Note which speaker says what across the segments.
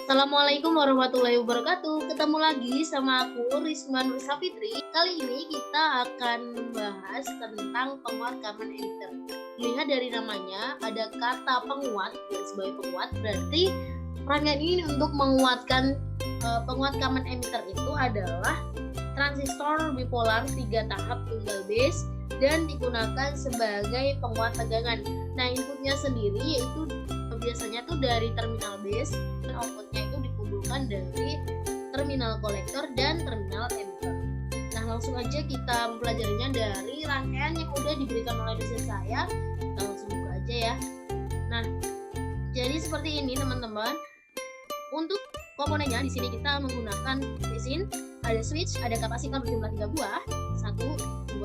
Speaker 1: Assalamualaikum warahmatullahi wabarakatuh. Ketemu lagi sama aku Risma Nur Safitri. Kali ini kita akan membahas tentang penguat common emitter. Lihat dari namanya ada kata penguat, dan sebagai penguat berarti rangkaian ini untuk menguatkan penguat common emitter itu adalah transistor bipolar 3 tahap tunggal base dan digunakan sebagai penguat tegangan. Nah, inputnya sendiri yaitu biasanya tuh dari terminal base dan outputnya itu dikumpulkan dari terminal kolektor dan terminal emitter. Nah, langsung aja kita mempelajarinya dari rangkaian yang udah diberikan oleh dosen saya. Kita langsung buka aja ya. Nah, jadi seperti ini teman-teman. Untuk komponennya di sini kita menggunakan resin, ada switch, ada kapasitor berjumlah 3 buah, 1,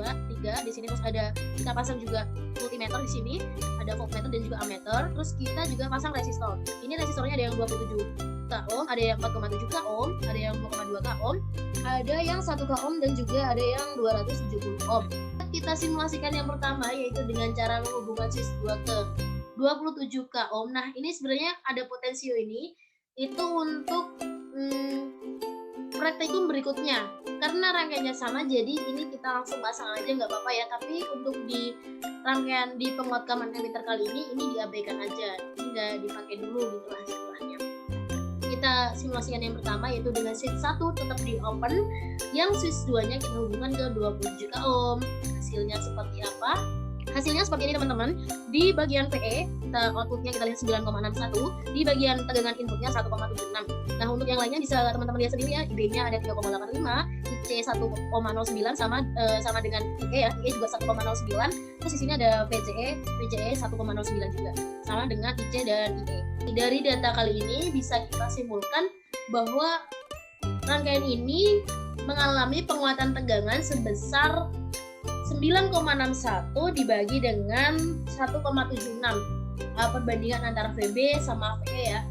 Speaker 1: 2, 3. Di sini terus ada kita pasang juga multimeter di sini, ada voltmeter dan juga ammeter. Terus kita juga pasang resistor. Ini resistornya ada yang 27 k ohm, ada yang 4,7 k ohm, ada yang 2,2 k ohm, ada yang 1 k ohm dan juga ada yang 270 ohm. Kita simulasikan yang pertama yaitu dengan cara menghubungkan switch 2 ke 27 k ohm. Nah, ini sebenarnya ada potensio ini itu untuk praktikum berikutnya, karena rangkaiannya sama jadi ini kita langsung pasang aja nggak apa-apa ya, tapi untuk di rangkaian di penguat common emitter kali ini diabaikan aja, ini nggak dipakai dulu gitu lah istilahnya. Kita simulasikan yang pertama yaitu dengan switch 1 tetap di open, yang switch 2 nya kita hubungkan ke 27 k ohm. Hasilnya seperti apa? Hasilnya seperti ini teman-teman. Di bagian PE outputnya kita lihat 9,61, di bagian tegangan inputnya 1,76. Nah, untuk yang lainnya bisa teman-teman lihat sendiri ya. IB-nya ada 3,85, IC 1,09 sama dengan IE ya. IE juga 1,09. Terus di sini ada VCE 1,09 juga. Sama dengan IC dan IE. Dari data kali ini bisa kita simpulkan bahwa rangkaian ini mengalami penguatan tegangan sebesar 9,61 dibagi dengan 1,76, perbandingan antara VB sama VE ya.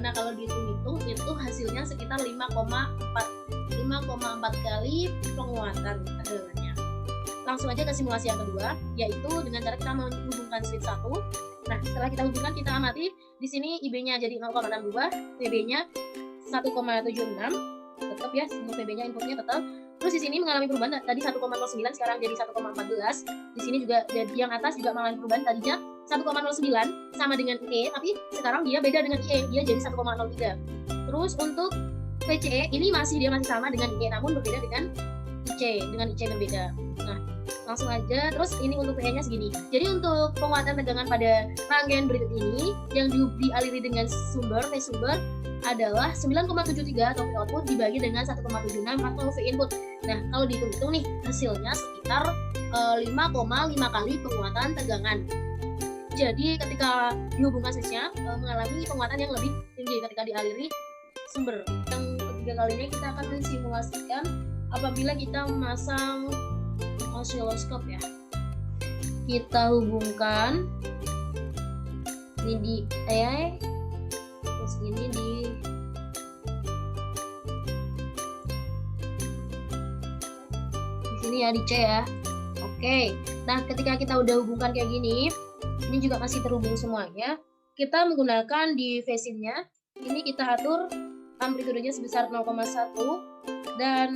Speaker 1: Nah, kalau dihitung-hitung itu hasilnya sekitar 5,4 kali penguatan tegangannya. Langsung aja ke simulasi yang kedua, yaitu dengan cara kita menghubungkan switch 1. Nah, setelah kita hubungkan, kita amati di sini IB-nya jadi 0,62, VB-nya 1,76, tetap ya, untuk VB-nya inputnya tetap. Terus di sini mengalami perubahan, tadi 1,09 sekarang jadi 1,14. Di sini juga jadi yang atas juga mengalami perubahan, tadinya 1,09 sama dengan IE, tapi sekarang dia beda dengan IE, dia jadi 1,03. Terus untuk VCE ini dia masih sama dengan IE, namun berbeda dengan IC berbeda. Nah, langsung aja. Terus ini untuk PE-nya segini. Jadi untuk penguatan tegangan pada rangkaian berikut ini yang dialiri dengan sumber adalah 9,73 atau V output dibagi dengan 1,76 atau V input. Nah, kalau dihitung-hitung nih hasilnya sekitar 5,5 kali penguatan tegangan. Jadi ketika dihubungkan switch-nya mengalami penguatan yang lebih tinggi ketika dialiri sumber. Yang ketiga kalinya kita akan mensimulasikan apabila kita memasang osiloskop ya. Kita hubungkan ini di E, terus ini di sini ya, di C ya. Oke. Nah, ketika kita udah hubungkan kayak gini, ini juga masih terhubung semuanya. Kita menggunakan di phase-nya. Ini kita atur amplitudenya sebesar 0,1 dan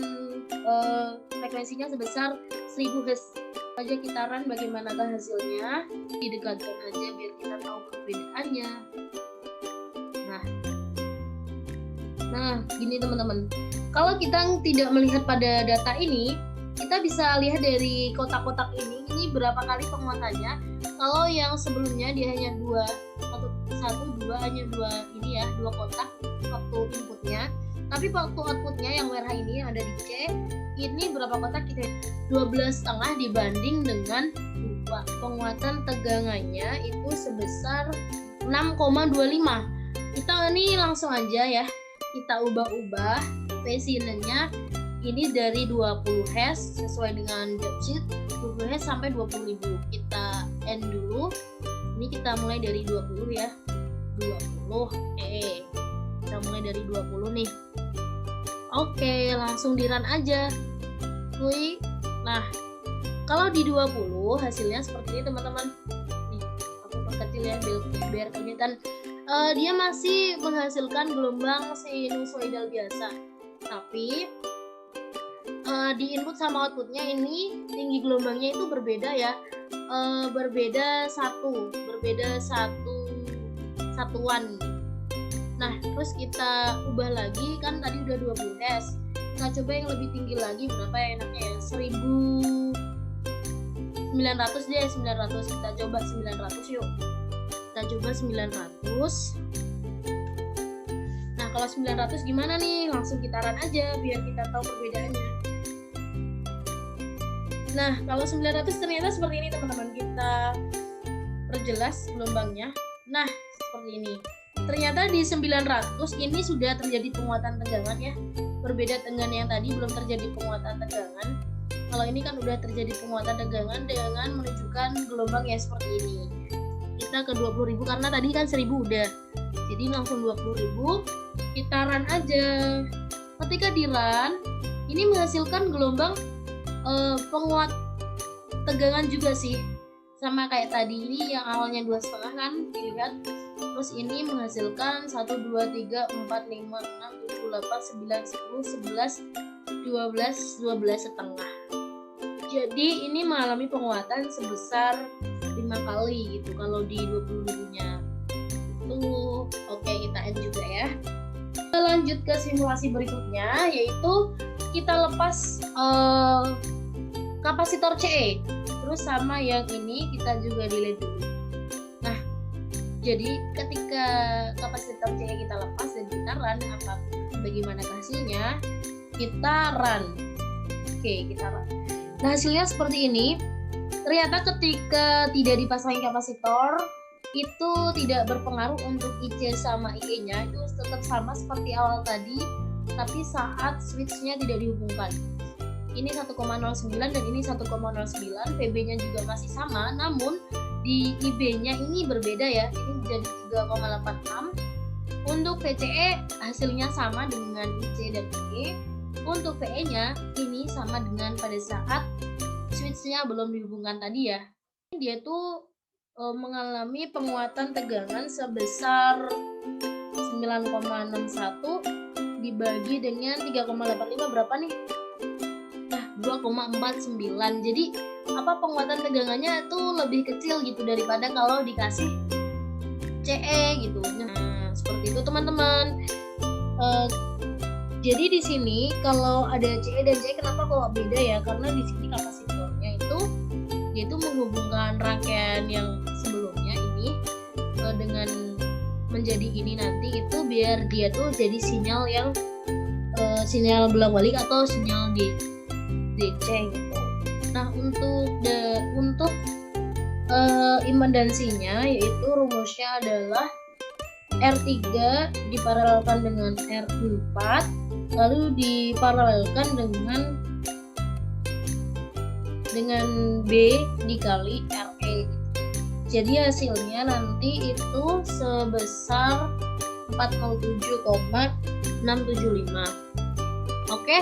Speaker 1: frekuensinya sebesar 1000 Hz. Aja kita run bagaimanakah hasilnya, didekatkan aja biar kita tahu perbedaannya. Nah, gini teman-teman. Kalau kita tidak melihat pada data ini, kita bisa lihat dari kotak-kotak ini berapa kali penguatannya. Kalau yang sebelumnya dia hanya 2 kotak waktu inputnya. Tapi waktu outputnya yang merah ini yang ada di C, ini berapa kotak kita 12,5 dibanding dengan 2. Penguatan tegangannya itu sebesar 6,25. Kita ini langsung aja ya, kita ubah phase-nya ini dari 20 Hz sesuai dengan datasheet 20 Hz sampai 20.000. Kita end dulu. Ini kita mulai dari 20 ya. 20. Kita mulai dari 20 nih. Oke, langsung di run aja. Nah, kalau di 20 hasilnya seperti ini teman-teman. Nih, aku perkecil ya biar kelihatan dia masih menghasilkan gelombang sinusoidal biasa. Tapi di input sama outputnya ini tinggi gelombangnya itu berbeda ya. Berbeda satu satuan. Nah, terus kita ubah lagi, kan tadi udah 20 Hz. Kita coba yang lebih tinggi lagi, berapa ya enaknya ya? 1900 deh, 900. Kita coba 900 yuk. Kita coba 900. Nah, kalau 900 gimana nih? Langsung kita run aja biar kita tahu perbedaannya. Nah, kalau 900 ternyata seperti ini teman-teman. Kita perjelas gelombangnya. Nah, seperti ini. Ternyata di 900 ini sudah terjadi penguatan tegangan ya. Berbeda dengan yang tadi belum terjadi penguatan tegangan. Kalau ini kan udah terjadi penguatan tegangan dengan menunjukkan gelombang yang seperti ini. Kita ke 20.000 karena tadi kan 1000 udah. Jadi langsung 20.000. Kita run aja. Ketika di run, ini menghasilkan gelombang penguat tegangan juga sih. Sama kayak tadi ini yang awalnya 2,5 kan, dilihat. Terus ini menghasilkan 1, 2, 3, 4, 5, 6, 7, 8, 9, 10, 11, 12, 12 setengah. Jadi ini mengalami penguatan sebesar 5 kali gitu kalau di 20.000-nya. Itu oke, kita end juga ya. Kita lanjut ke simulasi berikutnya, yaitu kita lepas kapasitor CE. Terus sama yang ini kita juga delete dulu. Nah, jadi ketika kapasitor CE kita lepas dan kita run, bagaimana hasilnya? Kita run. Oke, kita run. Nah, hasilnya seperti ini. Ternyata ketika tidak dipasang kapasitor, itu tidak berpengaruh untuk IC sama IE-nya, itu tetap sama seperti awal tadi, tapi saat switch-nya tidak dihubungkan. Ini 1,09 dan ini 1,09, PB-nya juga masih sama, namun di IB-nya ini berbeda ya, ini menjadi 3,86. Untuk VCE hasilnya sama dengan IC dan IE. Untuk VE-nya ini sama dengan pada saat switch-nya belum dihubungkan tadi ya. Dia tuh mengalami penguatan tegangan sebesar 9,61 dibagi dengan 3,85 berapa nih? Nah, 2,49. Jadi penguatan tegangannya itu lebih kecil gitu daripada kalau dikasih CE gitu. Nah, seperti itu teman-teman. Jadi di sini kalau ada CE dan CE kenapa kok beda ya? Karena di sini kapasitornya itu yaitu menghubungkan rangkaian yang sebelumnya ini dengan menjadi ini nanti itu biar dia tuh jadi sinyal yang sinyal bolak-balik atau sinyal DC gitu. Nah, untuk impedansinya yaitu rumusnya adalah R3 diparalelkan dengan R4 lalu diparalelkan dengan B dikali RE. Jadi hasilnya nanti itu sebesar 407,675. Oke,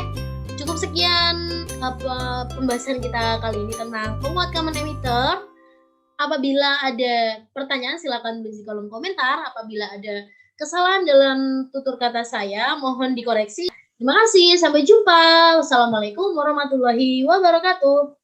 Speaker 1: cukup sekian pembahasan kita kali ini tentang penguat common emitter. Apabila ada pertanyaan silakan tulis di kolom komentar. Apabila ada kesalahan dalam tutur kata saya mohon dikoreksi. Terima kasih, sampai jumpa. Wassalamualaikum warahmatullahi wabarakatuh.